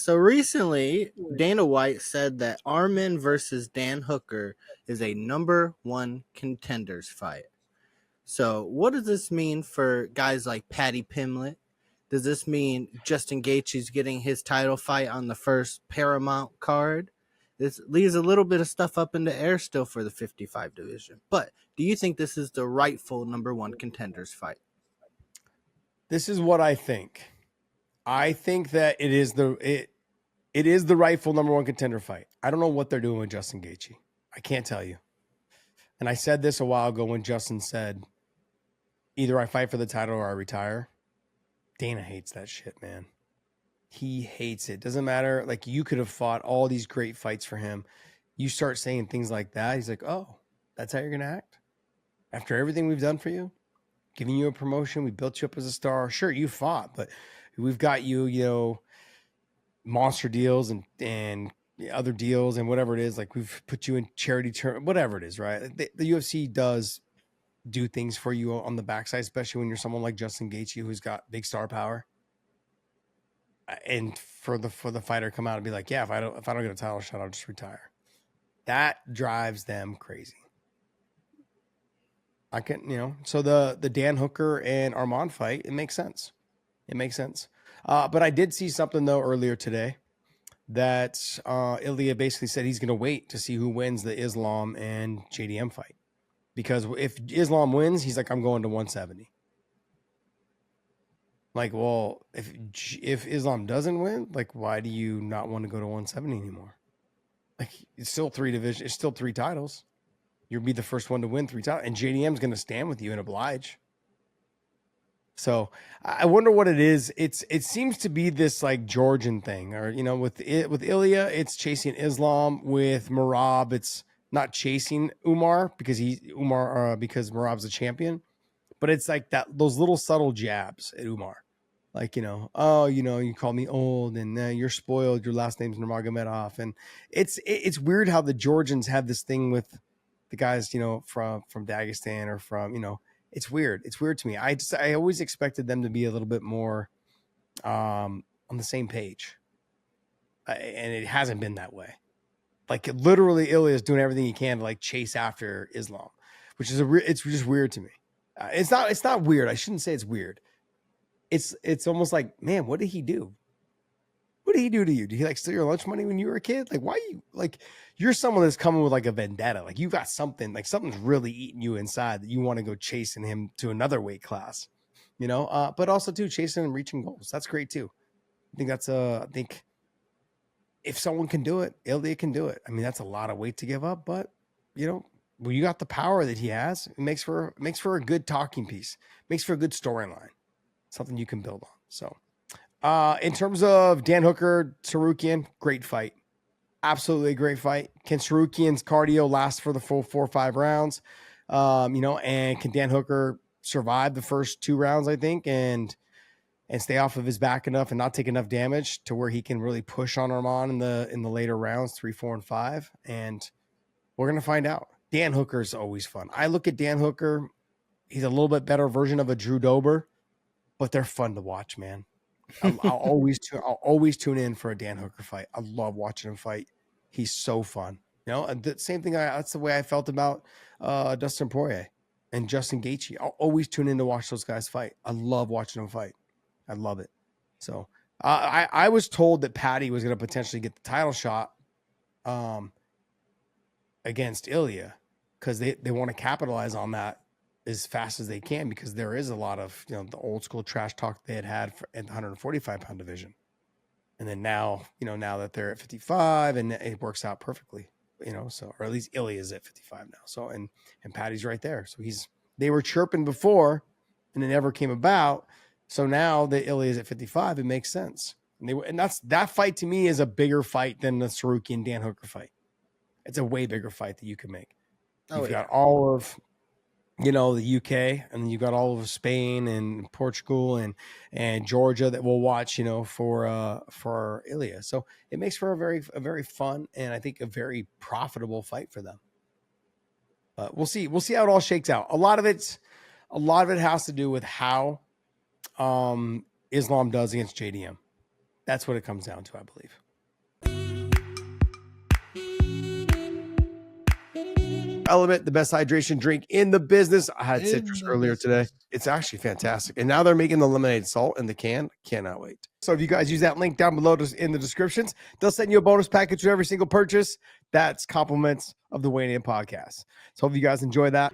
So recently, Dana White said that Arman versus Dan Hooker is a number one contenders fight. So what does this mean for guys like Paddy Pimblett? Does this mean Justin Gaethje's getting his title fight on the first Paramount card? This leaves a little bit of stuff up in the air still for the 55 division. But do you think this is the rightful number one contenders fight? This is what I think. I think that it is the rightful number one contender fight. I don't know what they're doing with Justin Gaethje. I can't tell you. And I said this a while ago when Justin said, either I fight for the title or I retire. Dana hates that shit, man. He hates it. Doesn't matter. Like, you could have fought all these great fights for him. You start saying things like that, he's like, oh, that's how you're going to act? After everything we've done for you? Giving you a promotion, we built you up as a star. Sure, you fought, but we've got you, monster deals and other deals and whatever it is. Like, we've put you in charity tournament, whatever it is, right? The UFC does do things for you on the backside, especially when you're someone like Justin Gaethje, who's got big star power. And for the fighter to come out and be like, yeah, if I don't get a title shot, I'll just retire. That drives them crazy. I can, so the Dan Hooker and Arman fight, it makes sense. It makes sense. But I did see something though earlier today that Ilia basically said he's going to wait to see who wins the Islam and JDM fight. Because if Islam wins, he's like, I'm going to 170. Like, well, if Islam doesn't win, like, why do you not want to go to 170 anymore? Like, it's still three divisions. It's still three titles. You'll be the first one to win three titles. And JDM's going to stand with you and oblige. So I wonder what it is. It seems to be this like Georgian thing, or, with Ilia, it's chasing Islam. With Merab, it's not chasing Umar because Merab's a champion, but it's like those little subtle jabs at Umar. Like, you call me old and you're spoiled. Your last name's Nurmagomedov. And it's weird how the Georgians have this thing with the guys, from Dagestan or from, it's weird. It's weird to me. I always expected them to be a little bit more on the same page. And it hasn't been that way. Like, literally, Ilia is doing everything he can to like chase after Islam, which is it's just weird to me. It's not weird. I shouldn't say it's weird. It's almost like, man, what did he do? What did he do to you? Did he like steal your lunch money when you were a kid? Like, why you like, you're someone that's coming with like a vendetta. Like, you got something, like something's really eating you inside that you want to go chasing him to another weight class, but also too chasing and reaching goals. That's great too. I think if someone can do it, Ilia can do it. I mean, that's a lot of weight to give up, but when you got the power that he has, it makes for a good talking piece, makes for a good storyline, something you can build on. So, in terms of Dan Hooker, Tsarukyan, great fight. Absolutely a great fight. Can Tsarukyan's cardio last for the full 4 or 5 rounds? And can Dan Hooker survive the first 2 rounds, I think, and stay off of his back enough and not take enough damage to where he can really push on Arman in the later rounds, 3, 4, and 5. And we're going to find out. Dan Hooker is always fun. I look at Dan Hooker. He's a little bit better version of a Drew Dober, but they're fun to watch, man. I'll always tune in for a Dan Hooker fight. I love watching him fight. He's so fun. And the same thing. That's the way I felt about Dustin Poirier and Justin Gaethje. I'll always tune in to watch those guys fight. I love watching them fight. I love it. So I was told that Paddy was going to potentially get the title shot against Ilia because they want to capitalize on that as fast as they can, because there is a lot of, the old school trash talk they had at the 145-pound division. And then now that they're at 55 and it works out perfectly, so, or at least Ilia is at 55 now. So, and Paddy's right there. So they were chirping before and it never came about. So now that Ilia is at 55, it makes sense. And that fight to me is a bigger fight than the Tsarukyan Dan Hooker fight. It's a way bigger fight that you can make. You've got all of, the UK, and then you've got all of Spain and Portugal and Georgia that we'll watch, for Ilia. So it makes for a very fun and I think a very profitable fight for them. But we'll see how it all shakes out. A lot of it has to do with how Islam does against JDM. That's what it comes down to, I believe. Element, the best hydration drink in the business. I had citrus earlier today. It's actually fantastic. And now they're making the lemonade salt in the can. Cannot wait. So if you guys use that link down below in the descriptions, they'll send you a bonus package with every single purchase. That's compliments of the Wayne In podcast. So hope you guys enjoy that.